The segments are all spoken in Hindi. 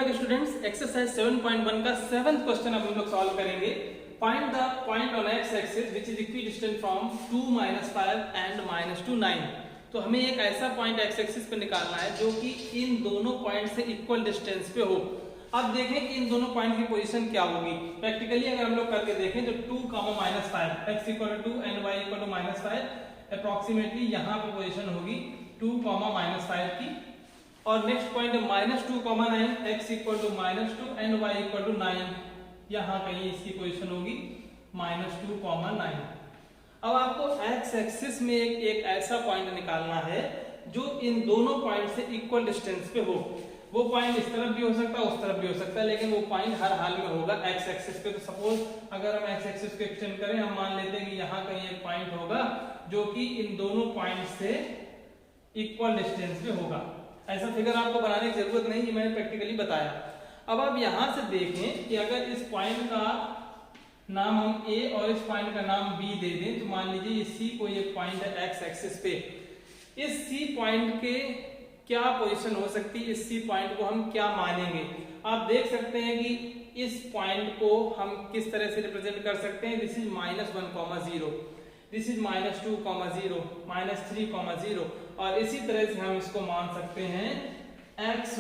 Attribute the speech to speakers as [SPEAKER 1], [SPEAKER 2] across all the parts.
[SPEAKER 1] बैक स्टूडेंट्स, एक्सरसाइज 7.1 का 7th क्वेश्चन अब हम लोग सॉल्व करेंगे। Find the point on x axis which is equidistant from 2 -5 and -2 9। तो हमें एक ऐसा पॉइंट एक्स एक्सिस पे निकालना है जो कि इन दोनों पॉइंट से इक्वल डिस्टेंस पे हो। अब देखें कि इन दोनों पॉइंट की पोजीशन क्या होगी। प्रैक्टिकली अगर हम लोग करके देखें तो 2, -5 x = 2 एंड y = -5 अप्रोक्सीमेटली यहाँ पे पोजीशन होगी 2, -5 की। और next point -2, -9 x = -2 and y = 9, यहाँ कहीं इसकी पोजीशन होगी -2, -9। अब आपको x एक्सिस में एक ऐसा पॉइंट निकालना है जो इन दोनों पॉइंट से इक्वल डिस्टेंस पे हो। वो पॉइंट इस तरफ भी हो सकता है, उस तरफ भी हो सकता है, लेकिन वो पॉइंट हर हाल में होगा x एक्सिस पे। तो सपोज अगर हम x एक्सिस को एक्सटेंड करें, हम मान लेते हैं कि यहाँ कहीं एक पॉइंट होगा जो कि इन दोनों पॉइंट से इक्वल डिस्टेंस पे होगा। ऐसा फिगर आपको बनाने की जरूरत नहीं, ये मैंने प्रैक्टिकली बताया। अब आप यहां से देखें कि अगर इस पॉइंट का नाम हम A और इस पॉइंट का नाम B दे दें, तो मान लीजिए ये C कोई एक पॉइंट है एक्स एक्सिस पे। इस C पॉइंट के क्या पोजीशन हो सकती है, इस C पॉइंट को हम क्या मानेंगे। आप देख सकते हैं कि इस पॉइंट को हम किस तरह से रिप्रेजेंट कर सकते हैं। This is -1, 0, this is -2, 0, -3, 0। और इसी तरह से हम इसको मान सकते हैं x,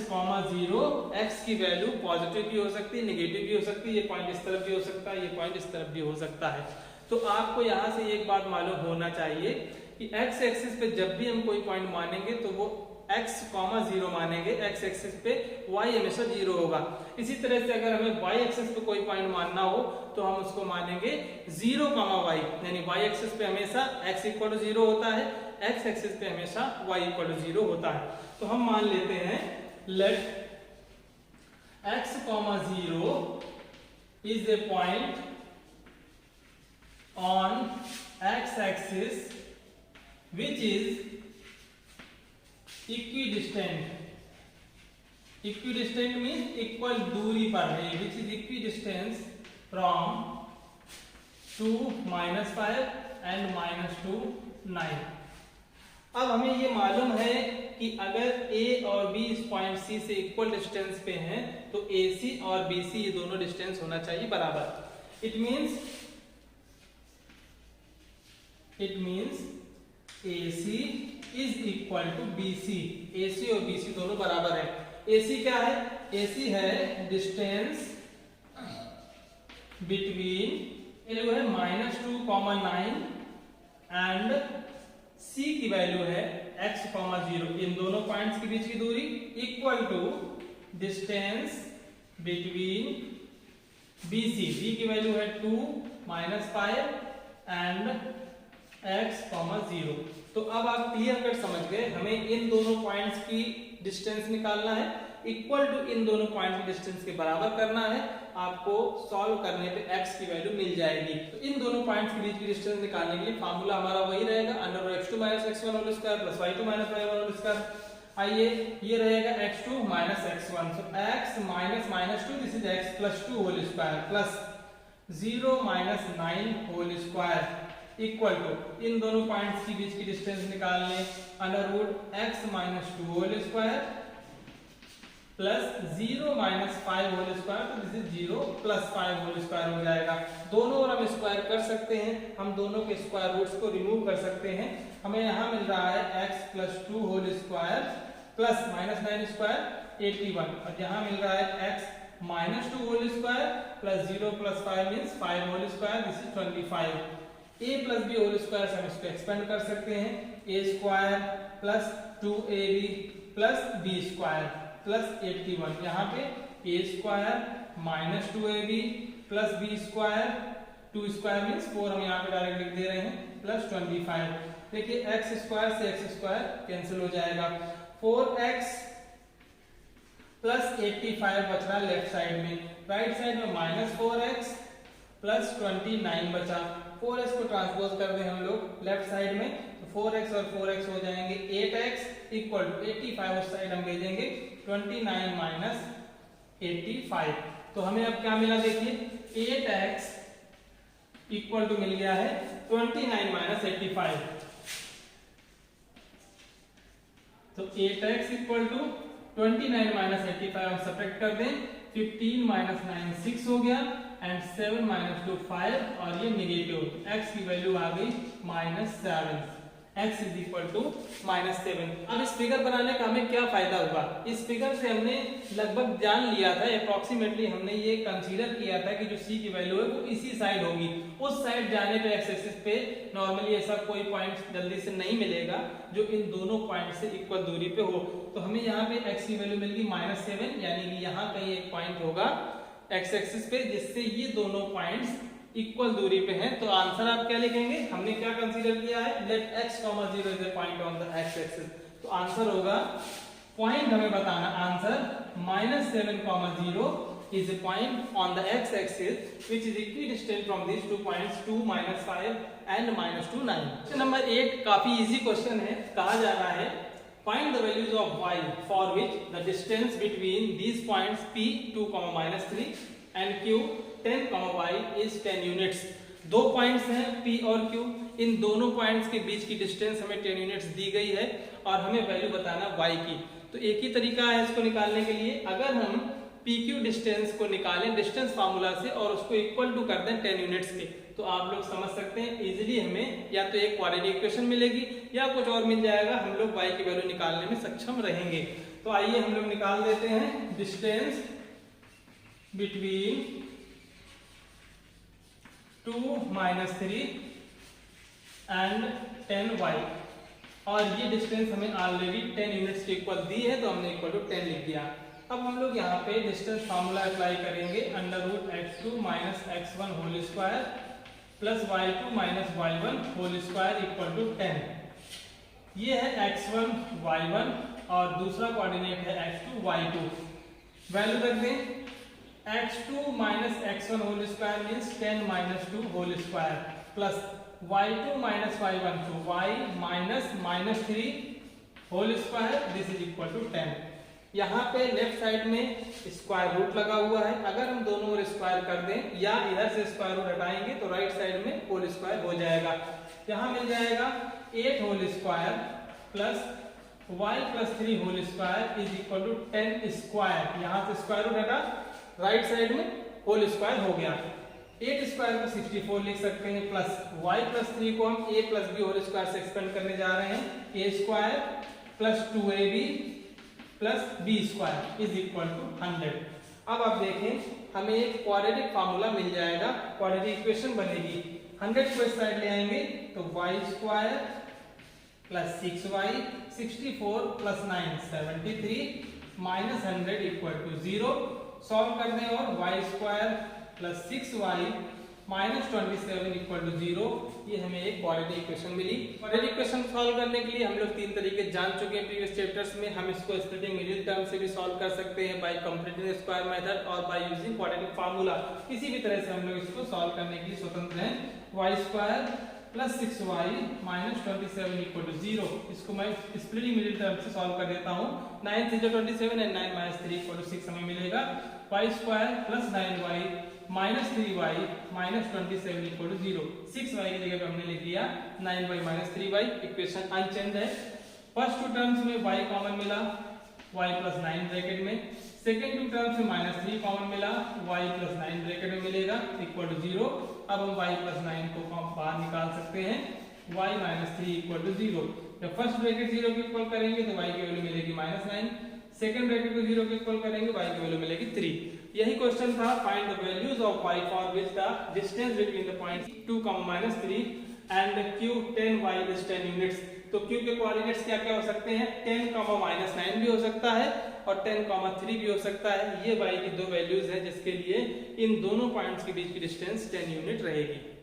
[SPEAKER 1] 0। x की वैल्यू पॉजिटिव भी हो सकती है, नेगेटिव भी हो सकती है। ये पॉइंट इस तरफ भी हो सकता है, ये पॉइंट इस तरफ भी हो सकता है। तो आपको यहाँ से एक बात मालूम होना चाहिए कि x एक्सिस पे जब भी हम कोई पॉइंट मानेंगे तो वो x, 0 मानेंगे। x एक्सिस पे y हमेशा 0 होगा। इसी तरह से अगर हमें y एक्सिस पे कोई पॉइंट मानना हो तो हम उसको मानेंगे 0, y, यानी y एक्सिस पे हमेशा x = 0 होता है, x एक्सिस पे हमेशा y = 0 होता है। तो हम मान लेते हैं late x, 0 is a point on x axis which is equidistant means equal दूरी पर है, which is equidistant from 2, -5 and -2, 9। अब हमें ये मालूम है कि अगर A और B इस पॉइंट C से इक्वल डिस्टेंस पे हैं तो AC और BC ये दोनों डिस्टेंस होना चाहिए बराबर। It means AC is equal to BC। AC और BC दोनों बराबर है। AC क्या है? AC है डिस्टेंस बिटवीन, ये जो है -2, 9 एंड C की वैल्यू है x, 0। इन दोनों पॉइंट्स के बीच की दूरी equal to distance between BC। B की वैल्यू है 2, -5 एंड x, 0। तो अब आप क्लियर कट समझ गए, हमें इन दोनों पॉइंट्स की डिस्टेंस निकालना है, इक्वल टू इन दोनों पॉइंट्स की डिस्टेंस के बराबर करना है। आपको सॉल्व करने पे x की वैल्यू मिल जाएगी। तो इन दोनों पॉइंट्स के बीच की डिस्टेंस निकालने के लिए फार्मूला हमारा वही रहेगा, √x2 - x1 square + y2 - y1 square. आइए ये रहेगा x2 - x1, so x -2, this is x + 2 whole square plus 0 - 9 whole square equal to इन दोनों पॉइंट्स के बीच की डिस्टेंस निकालने √x - 2 whole square plus 0 - 5 whole square, तो दिस इज 0 + 5 होल स्क्वायर हो जाएगा। दोनों ओर हम स्क्वायर कर सकते हैं, हम दोनों के स्क्वायर रूट्स को रिमूव कर सकते हैं। हमें यहाँ मिल रहा है x + 2 whole square plus -9 square 81, और यहाँ मिल रहा है x -2 whole square plus 0 + 5 means 5 whole square, this is 25। a + b whole square से हम इसको एक्सपेंड कर सकते हैं, a² plus 2ab plus b² plus 81। यहाँ पे a² -2ab plus b², 2² means 4 हम यहाँ पे डायरेक्ट लिख दे रहे हैं, प्लस 25। देखिए x² से x² कैंसिल हो जाएगा, 4x प्लस 85 बच रहा लेफ्ट साइड में, राइट साइड में -4x प्लस 29 बचा। 4x को ट्रांसपोज कर दें हम लोग लेफ्ट साइड में, तो 4x और 4x हो जाएंगे 8x इक्वल टू 85 उस साइड हम भेजेंगे, 29 - 85। तो हमें अब क्या मिला देखिए, 8x इक्वल टू मिल गया है 29 - 85। तो 8x इक्वल टू 29 माइनस 85 हम सब्ट्रैक्ट कर दें, 15 माइनस 9 6 हो गया, एंड 7 माइनस 2 5, और ये निगेटिव, x की वैल्यू आ गई -7, x इज इक्वल टू -7। अब इस फिगर बनाने का हमें क्या फायदा हुआ, इस फिगर से हमने लगभग जान लिया था, अप्रोक्सीमेटली हमने ये कंसीडर किया था कि जो c की वैल्यू है वो इसी साइड होगी। उस साइड जाने पे x एक्सिस पे नॉर्मली ऐसा कोई पॉइंट जल्दी से नहीं मिलेगा जो इन दोनों पॉइंट से इक्वल दूरी पे हो। तो हमें यहाँ पे x की वैल्यू मिल गई -7, यानी कि यहाँ कहीं एक पॉइंट होगा x एक्सिस पे जिससे ये दोनों पॉइंट्स इक्वल दूरी पे हैं। तो आंसर आप क्या लिखेंगे, हमने क्या कंसीडर किया है, let x, 0 is a point on the x axis. तो आंसर होगा, पॉइंट हमें बताना, answer -7, 0 is a point on the x axis which is equidistant from these 2 points 2, -5 and -2, 9। Question number 8 काफी इजी क्वेश्चन है। कहा जा रहा है find the values of y for which the distance between these points p 2, -3 and q 10, y is 10 units. दो पॉइंट्स हैं p और q, इन दोनों पॉइंट्स के बीच की डिस्टेंस हमें 10 यूनिट्स दी गई है और हमें वैल्यू बताना y की। तो एक ही तरीका है इसको निकालने के लिए, अगर हम pq डिस्टेंस को निकालें डिस्टेंस फार्मूला से और उसको इक्वल टू कर दें 10 यूनिट्स के, तो आप लोग समझ सकते हैं इजीली हमें या तो एक क्वाड्रेटिक इक्वेशन मिलेगी या कुछ और मिल जाएगा, हम लोग y की वैल्यू निकालने में सक्षम रहेंगे। तो आइए हम लोग निकाल देते हैं डिस्टेंस बिटवीन 2, -3 एंड 10y, और ये डिस्टेंस हमें ऑलरेडी 10 यूनिट्स के इक्वल दी है तो हमने इक्वल टू 10 लिख दिया। अब हम लोग यहाँ पे डिस्टेंस फार्मूला अप्लाई करेंगे, √x2 - x1 whole square plus y2 - y1 whole square equal to 10। ये है x1 y1 और दूसरा कोऑर्डिनेट है x2 y2। वैल्यू रख दें, x2 - x1 whole square means 10 - 2 whole square plus y2 - y1, तो y -3 whole square, this is equal to 10। यहाँ पे लेफ्ट साइड में स्क्वायर रूट लगा हुआ है, अगर हम दोनों ओर स्क्वायर कर दें या इधर से स्क्वायर रूट हटाएंगे तो राइट साइड में होल स्क्वायर हो जाएगा। यहाँ मिल जाएगा 8 whole square plus y + 3 whole square is equal to 10 square. यहाँ से स्क्वायर रूट हटा, राइट साइड में होल स्क्वायर हो गया। 8 स्क्वायर को 64 लिख सकते हैं, प्लस y + 3 को हम a + b होल स्क्वायर से एक्सपेंड करने जा रहे हैं, a² + 2ab + b² is equal to 100। अब आप देखें हमें एक क्वाड्रेटिक फार्मूला मिल जाएगा, क्वाड्रेटिक इक्वेशन बनेगी। 100 को इस साइड ले आएंगे तो y² + 6y 64 + 9 73 -100 equal to 0। Solve कर दें और y² + 6y -27 इक्वल टू 0। ये हमें एक क्वाड्रेटिक इक्वेशन मिली। क्वाड्रेटिक इक्वेशन सॉल्व करने के लिए हम लोग 3 तरीके जान चुके हैं प्रीवियस चैप्टर्स में। हम इसको स्प्लिटिंग मिडिल टर्म से भी सॉल्व कर सकते हैं, बाय कंप्लीटिंग स्क्वायर मेथड और बाय यूजिंग क्वाड्रेटिक फार्मूला। किसी भी तरह से हम लोग इसको सॉल्व करने के लिए स्वतंत्र हैं। y² + 6y -27 इक्वल टू 0, इसको मैं स्प्लिटिंग मिडिल टर्म से सॉल्व कर देता हूँ। 9 3 27 एंड 9 - 3 इक्वल टू 6 हमें मिलेगा। y² + 9y -3y -27 equal to 0। 6y की जगह पे हमने लिख दिया 9y - 3y। इक्वेशन अनचेंज है। फर्स्ट टू टर्म्स में y कॉमन मिला, y + 9 ब्रैकेट में। सेकंड टू टर्म्स में -3 कॉमन मिला, y + 9 ब्रैकेट में मिलेगा इक्वल टू 0। अब हम y + 9 को बाहर निकाल सकते हैं, y - 3 इक्वल टू 0। जब फर्स्ट ब्रैकेट 0 के इक्वल करेंगे तो y की वैल्यू मिलेगी -9, सेकंड ब्रैकेट को 0 के इक्वल करेंगे y की वैल्यू मिलेगी 3। यही क्वेश्चन था, find the values of y for which the distance between the points 2, -3 and q 10y is 10 units. तो q के कोऑर्डिनेट्स क्या क्या हो सकते हैं, 10, -9 भी हो सकता है और 10, 3 भी हो सकता है। ये y की दो वैल्यूज हैं जिसके लिए इन दोनों पॉइंट्स के बीच की डिस्टेंस 10 यूनिट रहेगी।